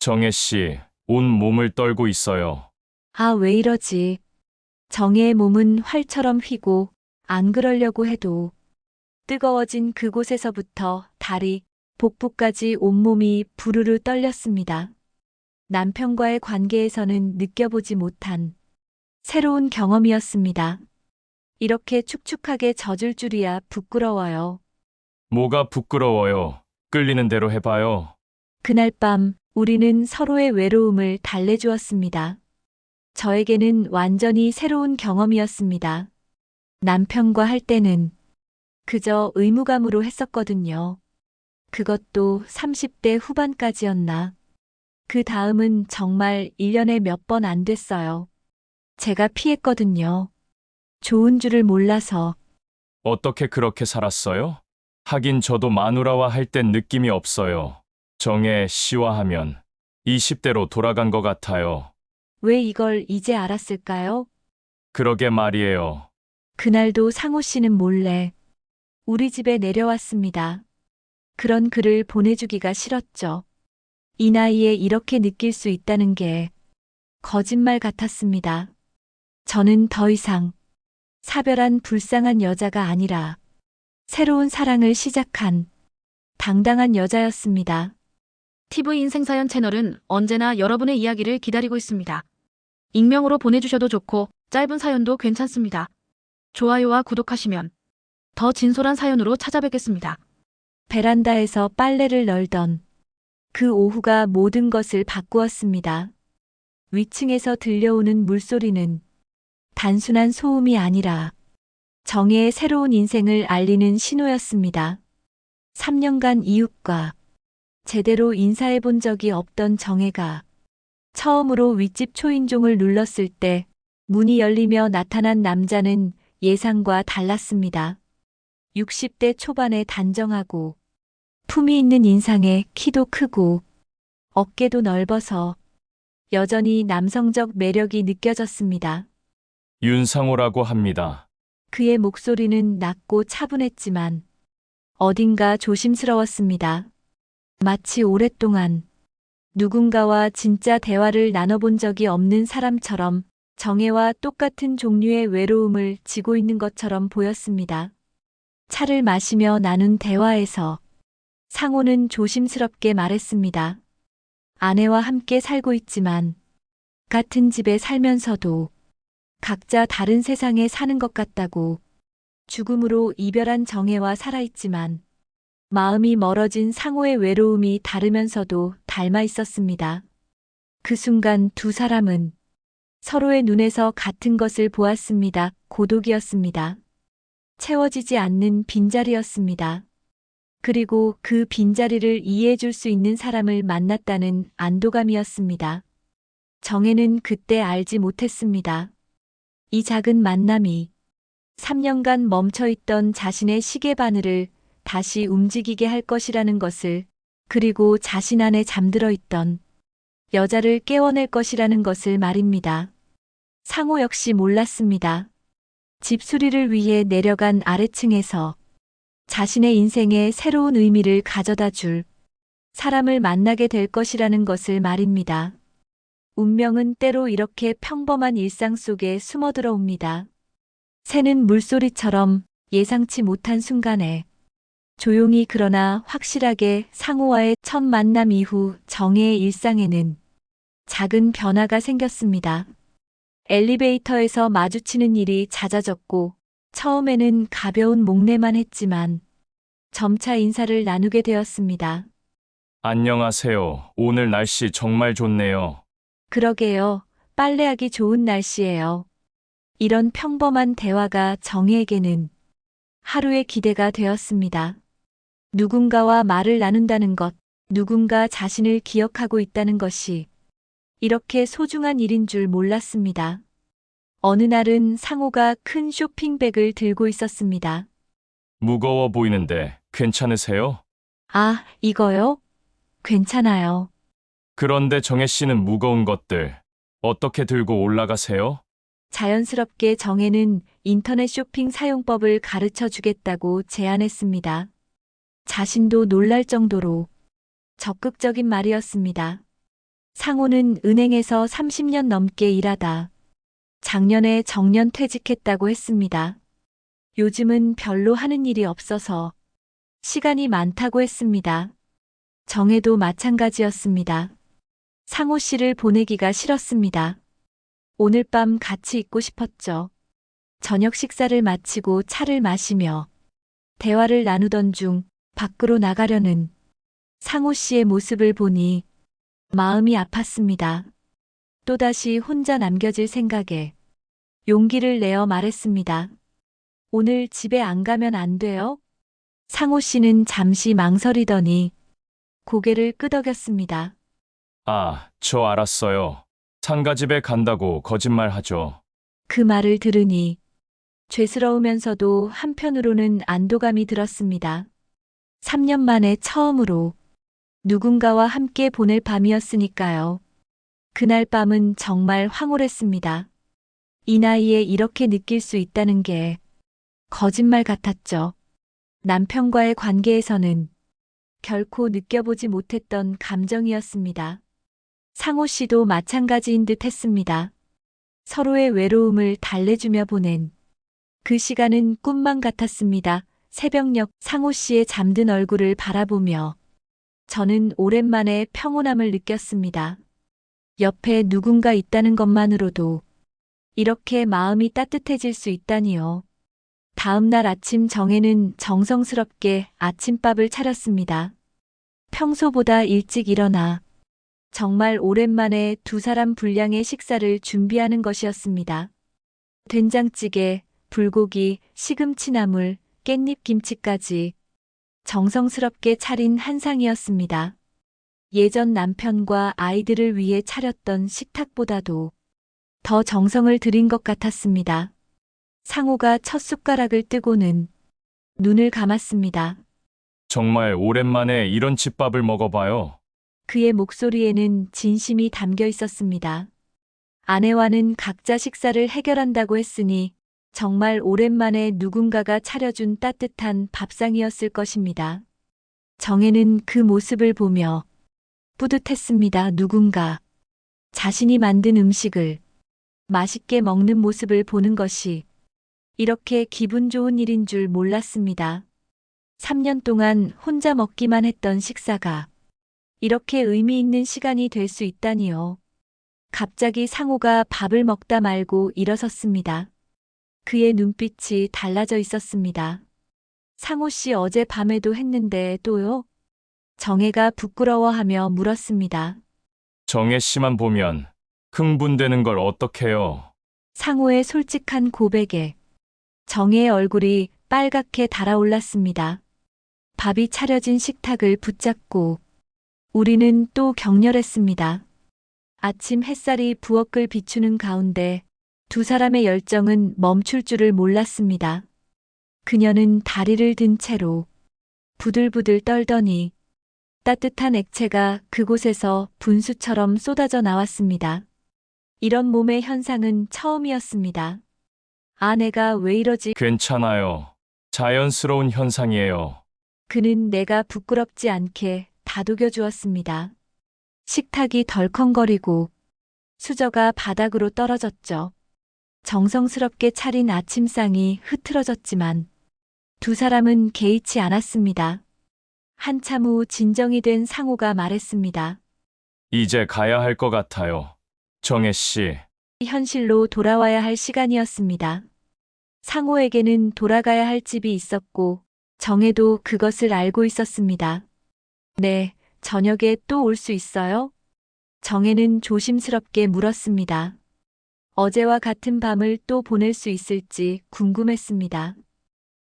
정혜 씨, 온 몸을 떨고 있어요. 아, 왜 이러지? 정혜의 몸은 활처럼 휘고 안 그러려고 해도 뜨거워진 그곳에서부터 다리, 복부까지 온몸이 부르르 떨렸습니다. 남편과의 관계에서는 느껴보지 못한 새로운 경험이었습니다. 이렇게 축축하게 젖을 줄이야 부끄러워요. 뭐가 부끄러워요. 끌리는 대로 해봐요. 그날 밤 우리는 서로의 외로움을 달래주었습니다. 저에게는 완전히 새로운 경험이었습니다. 남편과 할 때는 그저 의무감으로 했었거든요. 그것도 30대 후반까지였나. 그 다음은 정말 1년에 몇 번 안 됐어요. 제가 피했거든요. 좋은 줄을 몰라서. 어떻게 그렇게 살았어요? 하긴 저도 마누라와 할 땐 느낌이 없어요. 정혜 씨와 하면 20대로 돌아간 것 같아요. 왜 이걸 이제 알았을까요? 그러게 말이에요. 그날도 상호 씨는 몰래 우리 집에 내려왔습니다. 그런 글을 보내주기가 싫었죠. 이 나이에 이렇게 느낄 수 있다는 게 거짓말 같았습니다. 저는 더 이상 사별한 불쌍한 여자가 아니라 새로운 사랑을 시작한 당당한 여자였습니다. TV 인생사연 채널은 언제나 여러분의 이야기를 기다리고 있습니다. 익명으로 보내주셔도 좋고 짧은 사연도 괜찮습니다. 좋아요와 구독하시면 더 진솔한 사연으로 찾아뵙겠습니다. 베란다에서 빨래를 널던 그 오후가 모든 것을 바꾸었습니다. 위층에서 들려오는 물소리는 단순한 소음이 아니라 정혜의 새로운 인생을 알리는 신호였습니다. 3년간 이웃과 제대로 인사해 본 적이 없던 정혜가 처음으로 윗집 초인종을 눌렀을 때 문이 열리며 나타난 남자는 예상과 달랐습니다. 60대 초반에 단정하고 품위 있는 인상에 키도 크고 어깨도 넓어서 여전히 남성적 매력이 느껴졌습니다. 윤상호라고 합니다. 그의 목소리는 낮고 차분했지만 어딘가 조심스러웠습니다. 마치 오랫동안 누군가와 진짜 대화를 나눠본 적이 없는 사람처럼 정혜와 똑같은 종류의 외로움을 지고 있는 것처럼 보였습니다. 차를 마시며 나눈 대화에서 상호는 조심스럽게 말했습니다. 아내와 함께 살고 있지만 같은 집에 살면서도 각자 다른 세상에 사는 것 같다고. 죽음으로 이별한 정혜와 살아있지만 마음이 멀어진 상호의 외로움이 다르면서도 닮아 있었습니다. 그 순간 두 사람은 서로의 눈에서 같은 것을 보았습니다. 고독이었습니다. 채워지지 않는 빈자리였습니다. 그리고 그 빈자리를 이해해 줄 수 있는 사람을 만났다는 안도감이었습니다. 정혜는 그때 알지 못했습니다. 이 작은 만남이 3년간 멈춰있던 자신의 시계 바늘을 다시 움직이게 할 것이라는 것을, 그리고 자신 안에 잠들어 있던 여자를 깨워낼 것이라는 것을 말입니다. 상호 역시 몰랐습니다. 집수리를 위해 내려간 아래층에서 자신의 인생에 새로운 의미를 가져다 줄 사람을 만나게 될 것이라는 것을 말입니다. 운명은 때로 이렇게 평범한 일상 속에 숨어들어 옵니다. 새는 물소리처럼 예상치 못한 순간에 조용히 그러나 확실하게 상호와의 첫 만남 이후 정혜의 일상에는 작은 변화가 생겼습니다. 엘리베이터에서 마주치는 일이 잦아졌고 처음에는 가벼운 목례만 했지만 점차 인사를 나누게 되었습니다. 안녕하세요. 오늘 날씨 정말 좋네요. 그러게요. 빨래하기 좋은 날씨예요. 이런 평범한 대화가 정혜에게는 하루의 기대가 되었습니다. 누군가와 말을 나눈다는 것, 누군가 자신을 기억하고 있다는 것이 이렇게 소중한 일인 줄 몰랐습니다. 어느 날은 상호가 큰 쇼핑백을 들고 있었습니다. 무거워 보이는데 괜찮으세요? 아, 이거요? 괜찮아요. 그런데 정혜 씨는 무거운 것들 어떻게 들고 올라가세요? 자연스럽게 정혜는 인터넷 쇼핑 사용법을 가르쳐 주겠다고 제안했습니다. 자신도 놀랄 정도로 적극적인 말이었습니다. 상호는 은행에서 30년 넘게 일하다 작년에 정년 퇴직했다고 했습니다. 요즘은 별로 하는 일이 없어서 시간이 많다고 했습니다. 정혜도 마찬가지였습니다. 상호 씨를 보내기가 싫었습니다. 오늘 밤 같이 있고 싶었죠. 저녁 식사를 마치고 차를 마시며 대화를 나누던 중 밖으로 나가려는 상호 씨의 모습을 보니 마음이 아팠습니다. 또다시 혼자 남겨질 생각에 용기를 내어 말했습니다. 오늘 집에 안 가면 안 돼요? 상호 씨는 잠시 망설이더니 고개를 끄덕였습니다. 아, 저 알았어요. 상가집에 간다고 거짓말하죠. 그 말을 들으니 죄스러우면서도 한편으로는 안도감이 들었습니다. 3년 만에 처음으로 누군가와 함께 보낼 밤이었으니까요. 그날 밤은 정말 황홀했습니다. 이 나이에 이렇게 느낄 수 있다는 게 거짓말 같았죠. 남편과의 관계에서는 결코 느껴보지 못했던 감정이었습니다. 상호 씨도 마찬가지인 듯 했습니다. 서로의 외로움을 달래주며 보낸 그 시간은 꿈만 같았습니다. 새벽녘 상호 씨의 잠든 얼굴을 바라보며 저는 오랜만에 평온함을 느꼈습니다. 옆에 누군가 있다는 것만으로도 이렇게 마음이 따뜻해질 수 있다니요. 다음 날 아침 정혜는 정성스럽게 아침밥을 차렸습니다. 평소보다 일찍 일어나 정말 오랜만에 두 사람 분량의 식사를 준비하는 것이었습니다. 된장찌개, 불고기, 시금치나물, 깻잎김치까지 정성스럽게 차린 한상이었습니다. 예전 남편과 아이들을 위해 차렸던 식탁보다도 더 정성을 들인 것 같았습니다. 상호가 첫 숟가락을 뜨고는 눈을 감았습니다. 정말 오랜만에 이런 집밥을 먹어봐요. 그의 목소리에는 진심이 담겨 있었습니다. 아내와는 각자 식사를 해결한다고 했으니 정말 오랜만에 누군가가 차려준 따뜻한 밥상이었을 것입니다. 정혜는 그 모습을 보며 뿌듯했습니다. 누군가 자신이 만든 음식을 맛있게 먹는 모습을 보는 것이 이렇게 기분 좋은 일인 줄 몰랐습니다. 3년 동안 혼자 먹기만 했던 식사가 이렇게 의미 있는 시간이 될 수 있다니요. 갑자기 상호가 밥을 먹다 말고 일어섰습니다. 그의 눈빛이 달라져 있었습니다. 상호 씨 어제 밤에도 했는데 또요? 정혜가 부끄러워하며 물었습니다. 정혜 씨만 보면 흥분되는 걸 어떡해요. 상호의 솔직한 고백에 정혜의 얼굴이 빨갛게 달아올랐습니다. 밥이 차려진 식탁을 붙잡고 우리는 또 격렬했습니다. 아침 햇살이 부엌을 비추는 가운데 두 사람의 열정은 멈출 줄을 몰랐습니다. 그녀는 다리를 든 채로 부들부들 떨더니 따뜻한 액체가 그곳에서 분수처럼 쏟아져 나왔습니다. 이런 몸의 현상은 처음이었습니다. 아내가 왜 이러지? 괜찮아요. 자연스러운 현상이에요. 그는 내가 부끄럽지 않게 다독여 주었습니다. 식탁이 덜컹거리고 수저가 바닥으로 떨어졌죠. 정성스럽게 차린 아침상이 흐트러졌지만 두 사람은 개의치 않았습니다. 한참 후 진정이 된 상호가 말했습니다. 이제 가야 할 것 같아요. 정혜 씨. 현실로 돌아와야 할 시간이었습니다. 상호에게는 돌아가야 할 집이 있었고 정혜도 그것을 알고 있었습니다. 네, 저녁에 또 올 수 있어요? 정혜는 조심스럽게 물었습니다. 어제와 같은 밤을 또 보낼 수 있을지 궁금했습니다.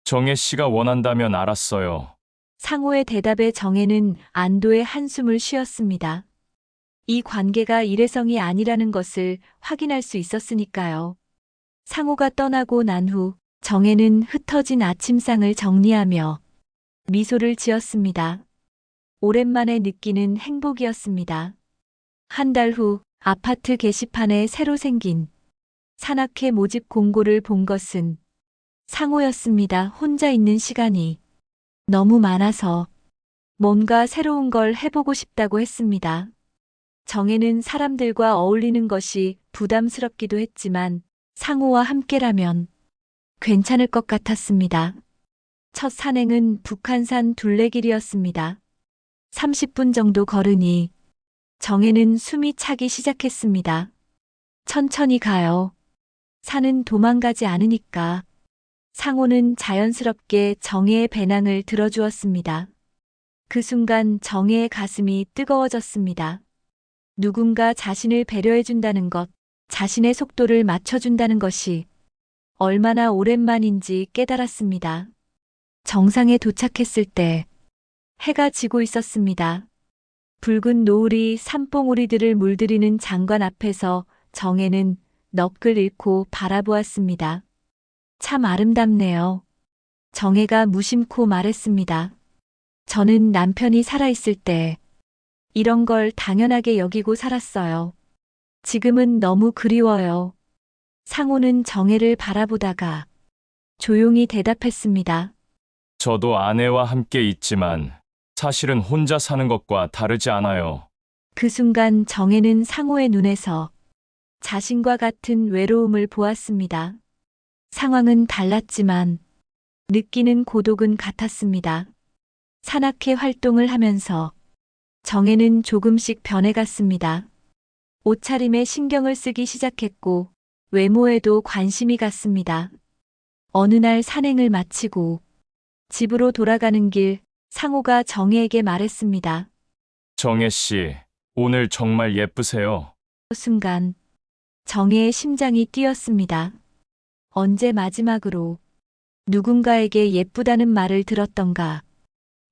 정혜 씨가 원한다면 알았어요. 상호의 대답에 정혜는 안도의 한숨을 쉬었습니다. 이 관계가 일회성이 아니라는 것을 확인할 수 있었으니까요. 상호가 떠나고 난 후 정혜는 흩어진 아침상을 정리하며 미소를 지었습니다. 오랜만에 느끼는 행복이었습니다. 한 달 후 아파트 게시판에 새로 생긴 산악회 모집 공고를 본 것은 상호였습니다. 혼자 있는 시간이 너무 많아서 뭔가 새로운 걸 해보고 싶다고 했습니다. 정혜는 사람들과 어울리는 것이 부담스럽기도 했지만 상호와 함께라면 괜찮을 것 같았습니다. 첫 산행은 북한산 둘레길이었습니다. 30분 정도 걸으니 정혜는 숨이 차기 시작했습니다. 천천히 가요. 산은 도망가지 않으니까. 상호는 자연스럽게 정혜의 배낭을 들어주었습니다. 그 순간 정혜의 가슴이 뜨거워졌습니다. 누군가 자신을 배려해준다는 것, 자신의 속도를 맞춰준다는 것이 얼마나 오랜만인지 깨달았습니다. 정상에 도착했을 때 해가 지고 있었습니다. 붉은 노을이 산봉우리들을 물들이는 장관 앞에서 정혜는 넋을 잃고 바라보았습니다. 참 아름답네요. 정혜가 무심코 말했습니다. 저는 남편이 살아있을 때 이런 걸 당연하게 여기고 살았어요. 지금은 너무 그리워요. 상호는 정혜를 바라보다가 조용히 대답했습니다. 저도 아내와 함께 있지만 사실은 혼자 사는 것과 다르지 않아요. 그 순간 정혜는 상호의 눈에서 자신과 같은 외로움을 보았습니다. 상황은 달랐지만 느끼는 고독은 같았습니다. 산악회 활동을 하면서 정혜는 조금씩 변해갔습니다. 옷차림에 신경을 쓰기 시작했고 외모에도 관심이 갔습니다. 어느 날 산행을 마치고 집으로 돌아가는 길 상호가 정혜에게 말했습니다. 정혜 씨, 오늘 정말 예쁘세요. 그 순간 정혜의 심장이 뛰었습니다. 언제 마지막으로 누군가에게 예쁘다는 말을 들었던가.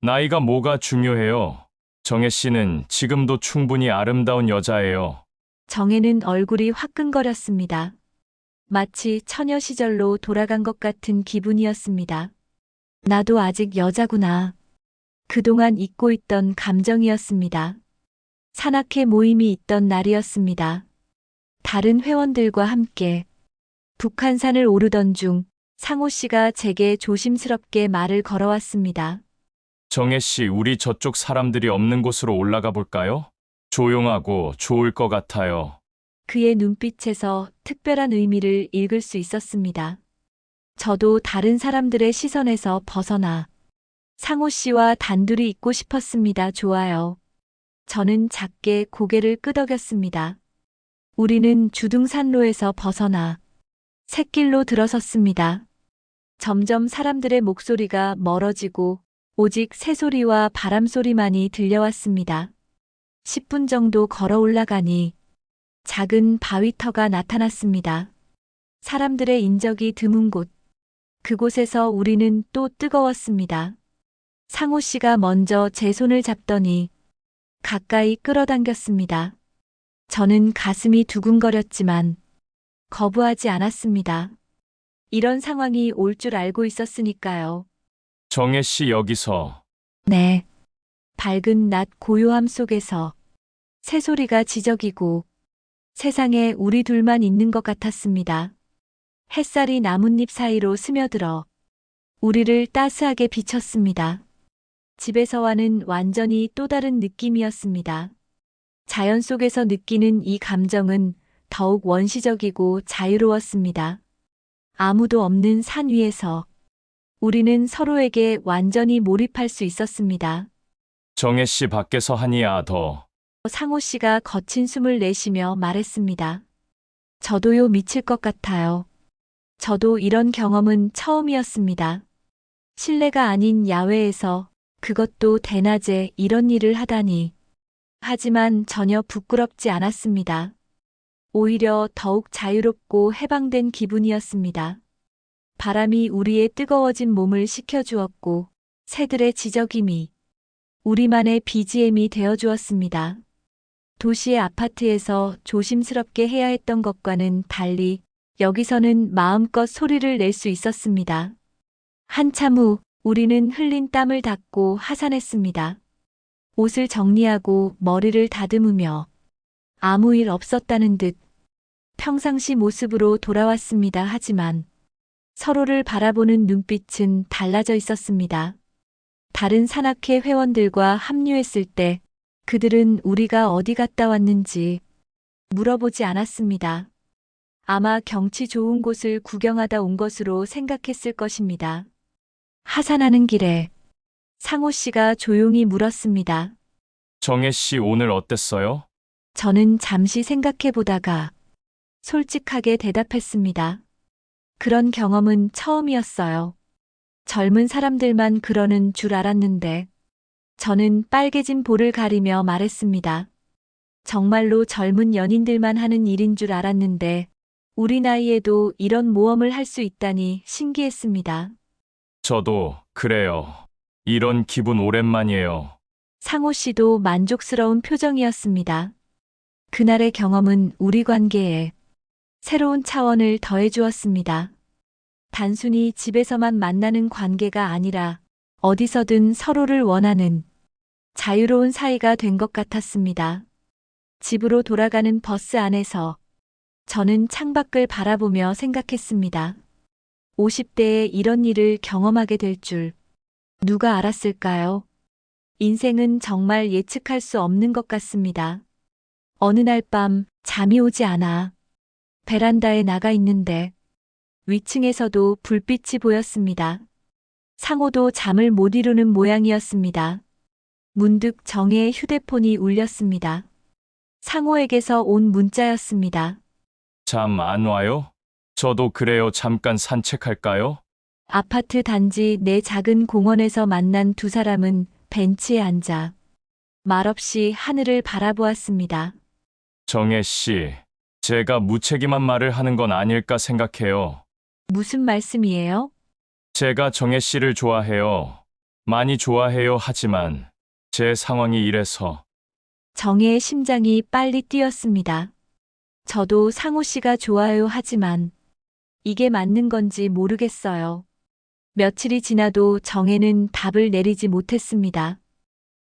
나이가 뭐가 중요해요. 정혜 씨는 지금도 충분히 아름다운 여자예요. 정혜는 얼굴이 화끈거렸습니다. 마치 처녀 시절로 돌아간 것 같은 기분이었습니다. 나도 아직 여자구나. 그동안 잊고 있던 감정이었습니다. 산악회 모임이 있던 날이었습니다. 다른 회원들과 함께 북한산을 오르던 중 상호 씨가 제게 조심스럽게 말을 걸어왔습니다. 정혜 씨, 우리 저쪽 사람들이 없는 곳으로 올라가 볼까요? 조용하고 좋을 것 같아요. 그의 눈빛에서 특별한 의미를 읽을 수 있었습니다. 저도 다른 사람들의 시선에서 벗어나 상호 씨와 단둘이 있고 싶었습니다. 좋아요. 저는 작게 고개를 끄덕였습니다. 우리는 주둥산로에서 벗어나 샛길로 들어섰습니다. 점점 사람들의 목소리가 멀어지고 오직 새소리와 바람소리만이 들려왔습니다. 10분 정도 걸어 올라가니 작은 바위터가 나타났습니다. 사람들의 인적이 드문 곳. 그곳에서 우리는 또 뜨거웠습니다. 상호 씨가 먼저 제 손을 잡더니 가까이 끌어당겼습니다. 저는 가슴이 두근거렸지만 거부하지 않았습니다. 이런 상황이 올 줄 알고 있었으니까요. 정혜 씨, 여기서. 네. 밝은 낮 고요함 속에서 새소리가 지저귀고 세상에 우리 둘만 있는 것 같았습니다. 햇살이 나뭇잎 사이로 스며들어 우리를 따스하게 비쳤습니다. 집에서와는 완전히 또 다른 느낌이었습니다. 자연 속에서 느끼는 이 감정은 더욱 원시적이고 자유로웠습니다. 아무도 없는 산 위에서 우리는 서로에게 완전히 몰입할 수 있었습니다. 정혜 씨, 밖에서 하니야 더. 상호 씨가 거친 숨을 내쉬며 말했습니다. 저도요, 미칠 것 같아요. 저도 이런 경험은 처음이었습니다. 실내가 아닌 야외에서, 그것도 대낮에 이런 일을 하다니. 하지만 전혀 부끄럽지 않았습니다. 오히려 더욱 자유롭고 해방된 기분이었습니다. 바람이 우리의 뜨거워진 몸을 식혀주었고 새들의 지저귀미 우리만의 BGM이 되어주었습니다. 도시의 아파트에서 조심스럽게 해야 했던 것과는 달리 여기서는 마음껏 소리를 낼 수 있었습니다. 한참 후 우리는 흘린 땀을 닦고 하산했습니다. 옷을 정리하고 머리를 다듬으며 아무 일 없었다는 듯 평상시 모습으로 돌아왔습니다. 하지만 서로를 바라보는 눈빛은 달라져 있었습니다. 다른 산악회 회원들과 합류했을 때 그들은 우리가 어디 갔다 왔는지 물어보지 않았습니다. 아마 경치 좋은 곳을 구경하다 온 것으로 생각했을 것입니다. 하산하는 길에 상호 씨가 조용히 물었습니다. 정혜 씨 오늘 어땠어요? 저는 잠시 생각해 보다가 솔직하게 대답했습니다. 그런 경험은 처음이었어요. 젊은 사람들만 그러는 줄 알았는데 저는 빨개진 볼을 가리며 말했습니다. 정말로 젊은 연인들만 하는 일인 줄 알았는데 우리 나이에도 이런 모험을 할 수 있다니 신기했습니다. 저도 그래요. 이런 기분 오랜만이에요. 상호 씨도 만족스러운 표정이었습니다. 그날의 경험은 우리 관계에 새로운 차원을 더해 주었습니다. 단순히 집에서만 만나는 관계가 아니라 어디서든 서로를 원하는 자유로운 사이가 된 것 같았습니다. 집으로 돌아가는 버스 안에서 저는 창밖을 바라보며 생각했습니다. 50대에 이런 일을 경험하게 될 줄 누가 알았을까요? 인생은 정말 예측할 수 없는 것 같습니다. 어느 날 밤 잠이 오지 않아 베란다에 나가 있는데 위층에서도 불빛이 보였습니다. 상호도 잠을 못 이루는 모양이었습니다. 문득 정혜의 휴대폰이 울렸습니다. 상호에게서 온 문자였습니다. 잠 안 와요? 저도 그래요. 잠깐 산책할까요? 아파트 단지 내 작은 공원에서 만난 두 사람은 벤치에 앉아 말없이 하늘을 바라보았습니다. 정혜 씨, 제가 무책임한 말을 하는 건 아닐까 생각해요. 무슨 말씀이에요? 제가 정혜 씨를 좋아해요. 많이 좋아해요. 하지만 제 상황이 이래서 정혜의 심장이 빨리 뛰었습니다. 저도 상호 씨가 좋아요 하지만 이게 맞는 건지 모르겠어요. 며칠이 지나도 정혜는 답을 내리지 못했습니다.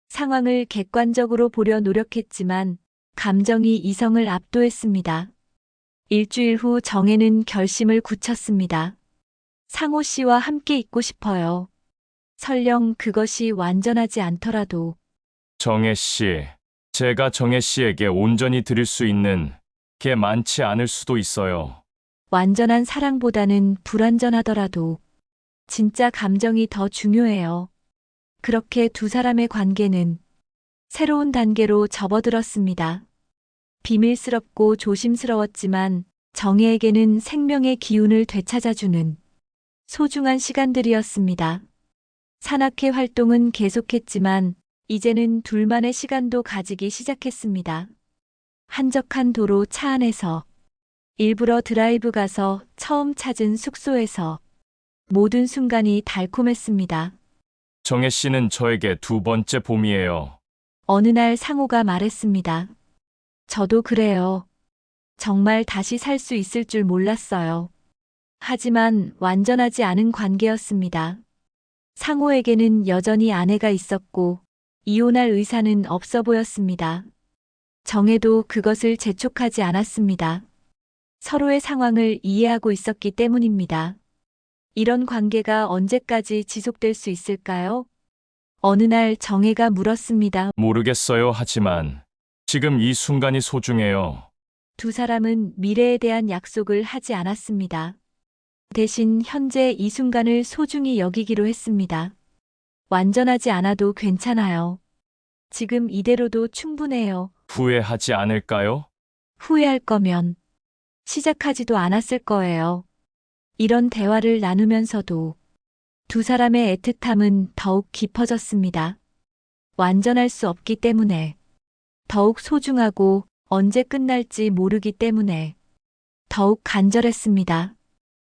상황을 객관적으로 보려 노력했지만 감정이 이성을 압도했습니다. 일주일 후 정혜는 결심을 굳혔습니다. 상호 씨와 함께 있고 싶어요. 설령 그것이 완전하지 않더라도. 정혜 씨, 제가 정혜 씨에게 온전히 드릴 수 있는 게 많지 않을 수도 있어요. 완전한 사랑보다는 불완전하더라도 진짜 감정이 더 중요해요. 그렇게 두 사람의 관계는 새로운 단계로 접어들었습니다. 비밀스럽고 조심스러웠지만 정혜에게는 생명의 기운을 되찾아주는 소중한 시간들이었습니다. 산악회 활동은 계속했지만 이제는 둘만의 시간도 가지기 시작했습니다. 한적한 도로 차 안에서 일부러 드라이브 가서 처음 찾은 숙소에서 모든 순간이 달콤했습니다. 정혜 씨는 저에게 두 번째 봄이에요. 어느 날 상호가 말했습니다. 저도 그래요. 정말 다시 살 수 있을 줄 몰랐어요. 하지만 완전하지 않은 관계였습니다. 상호에게는 여전히 아내가 있었고 이혼할 의사는 없어 보였습니다. 정혜도 그것을 재촉하지 않았습니다. 서로의 상황을 이해하고 있었기 때문입니다. 이런 관계가 언제까지 지속될 수 있을까요? 어느 날 정혜가 물었습니다. 모르겠어요. 하지만 지금 이 순간이 소중해요. 두 사람은 미래에 대한 약속을 하지 않았습니다. 대신 현재 이 순간을 소중히 여기기로 했습니다. 완전하지 않아도 괜찮아요. 지금 이대로도 충분해요. 후회하지 않을까요? 후회할 거면 시작하지도 않았을 거예요. 이런 대화를 나누면서도 두 사람의 애틋함은 더욱 깊어졌습니다. 완전할 수 없기 때문에, 더욱 소중하고 언제 끝날지 모르기 때문에 더욱 간절했습니다.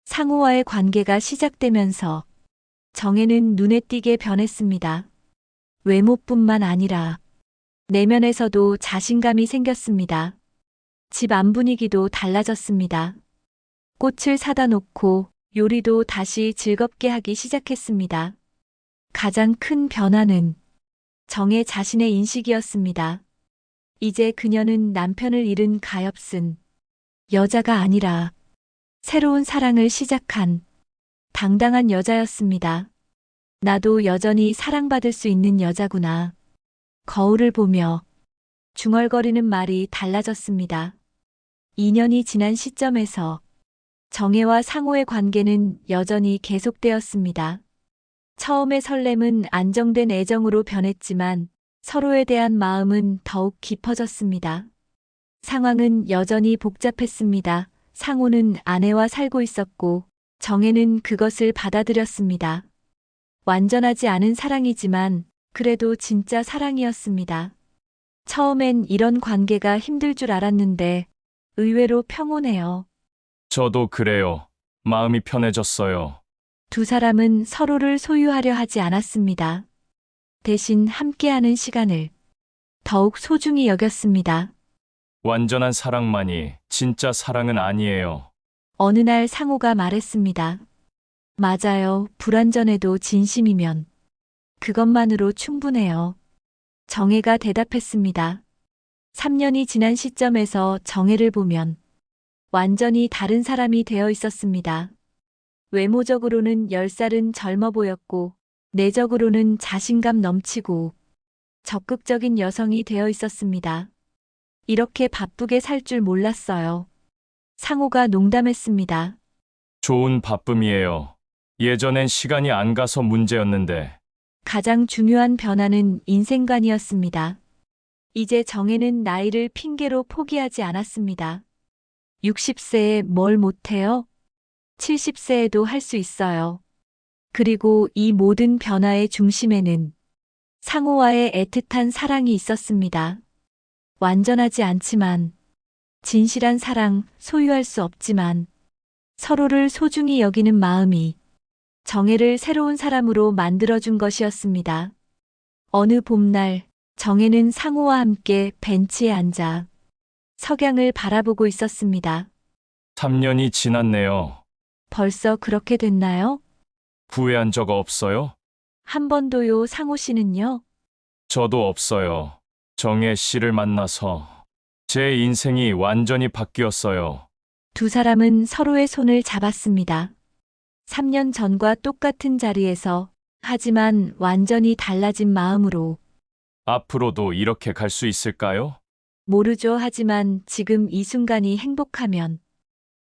상호와의 관계가 시작되면서 정혜는 눈에 띄게 변했습니다. 외모뿐만 아니라 내면에서도 자신감이 생겼습니다. 집 안 분위기도 달라졌습니다. 꽃을 사다 놓고 요리도 다시 즐겁게 하기 시작했습니다. 가장 큰 변화는 정혜 자신의 인식이었습니다. 이제 그녀는 남편을 잃은 가엾은 여자가 아니라 새로운 사랑을 시작한 당당한 여자였습니다. 나도 여전히 사랑받을 수 있는 여자구나. 거울을 보며 중얼거리는 말이 달라졌습니다. 2년이 지난 시점에서 정혜와 상호의 관계는 여전히 계속되었습니다. 처음의 설렘은 안정된 애정으로 변했지만 서로에 대한 마음은 더욱 깊어졌습니다. 상황은 여전히 복잡했습니다. 상호는 아내와 살고 있었고 정혜는 그것을 받아들였습니다. 완전하지 않은 사랑이지만 그래도 진짜 사랑이었습니다. 처음엔 이런 관계가 힘들 줄 알았는데 의외로 평온해요. 저도 그래요. 마음이 편해졌어요. 두 사람은 서로를 소유하려 하지 않았습니다. 대신 함께하는 시간을 더욱 소중히 여겼습니다. 완전한 사랑만이 진짜 사랑은 아니에요. 어느 날 상호가 말했습니다. 맞아요. 불완전해도 진심이면 그것만으로 충분해요. 정혜가 대답했습니다. 3년이 지난 시점에서 정혜를 보면 완전히 다른 사람이 되어 있었습니다. 외모적으로는 10살은 젊어 보였고 내적으로는 자신감 넘치고 적극적인 여성이 되어 있었습니다. 이렇게 바쁘게 살 줄 몰랐어요. 상호가 농담했습니다. 좋은 바쁨이에요. 예전엔 시간이 안 가서 문제였는데 가장 중요한 변화는 인생관이었습니다. 이제 정혜는 나이를 핑계로 포기하지 않았습니다. 60세에 뭘 못해요? 70세에도 할 수 있어요. 그리고 이 모든 변화의 중심에는 상호와의 애틋한 사랑이 있었습니다. 완전하지 않지만, 진실한 사랑, 소유할 수 없지만, 서로를 소중히 여기는 마음이 정혜를 새로운 사람으로 만들어준 것이었습니다. 어느 봄날, 정혜는 상호와 함께 벤치에 앉아 석양을 바라보고 있었습니다. 3년이 지났네요. 벌써 그렇게 됐나요? 후회한 적 없어요? 한 번도요. 상호 씨는요? 저도 없어요. 정혜 씨를 만나서 제 인생이 완전히 바뀌었어요. 두 사람은 서로의 손을 잡았습니다. 3년 전과 똑같은 자리에서, 하지만 완전히 달라진 마음으로. 앞으로도 이렇게 갈 수 있을까요? 모르죠. 하지만 지금 이 순간이 행복하면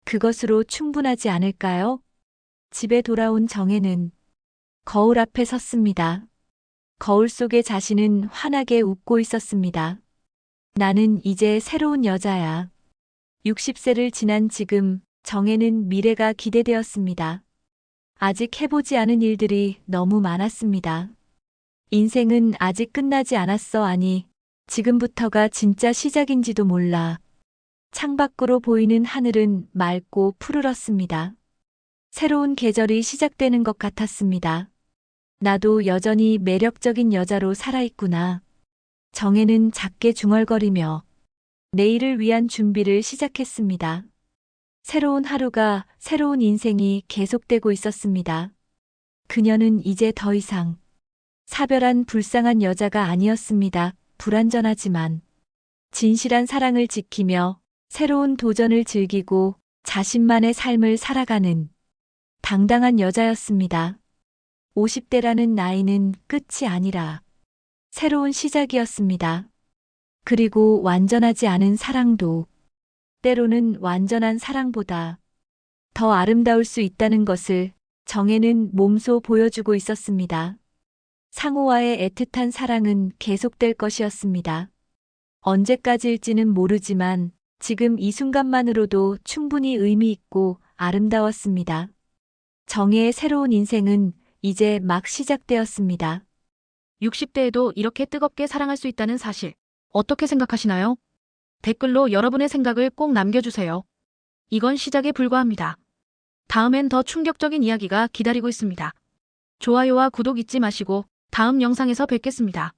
그것으로 충분하지 않을까요? 집에 돌아온 정혜는 거울 앞에 섰습니다. 거울 속의 자신은 환하게 웃고 있었습니다. 나는 이제 새로운 여자야. 60세를 지난 지금 정혜는 미래가 기대되었습니다. 아직 해보지 않은 일들이 너무 많았습니다. 인생은 아직 끝나지 않았어. 아니, 지금부터가 진짜 시작인지도 몰라. 창밖으로 보이는 하늘은 맑고 푸르렀습니다. 새로운 계절이 시작되는 것 같았습니다. 나도 여전히 매력적인 여자로 살아있구나. 정혜는 작게 중얼거리며 내일을 위한 준비를 시작했습니다. 새로운 하루가, 새로운 인생이 계속되고 있었습니다. 그녀는 이제 더 이상 사별한 불쌍한 여자가 아니었습니다. 불완전하지만 진실한 사랑을 지키며 새로운 도전을 즐기고 자신만의 삶을 살아가는 당당한 여자였습니다. 50대라는 나이는 끝이 아니라 새로운 시작이었습니다. 그리고 완전하지 않은 사랑도 때로는 완전한 사랑보다 더 아름다울 수 있다는 것을 정혜는 몸소 보여주고 있었습니다. 상호와의 애틋한 사랑은 계속될 것이었습니다. 언제까지일지는 모르지만 지금 이 순간만으로도 충분히 의미 있고 아름다웠습니다. 정혜의 새로운 인생은 이제 막 시작되었습니다. 60대에도 이렇게 뜨겁게 사랑할 수 있다는 사실, 어떻게 생각하시나요? 댓글로 여러분의 생각을 꼭 남겨주세요. 이건 시작에 불과합니다. 다음엔 더 충격적인 이야기가 기다리고 있습니다. 좋아요와 구독 잊지 마시고 다음 영상에서 뵙겠습니다.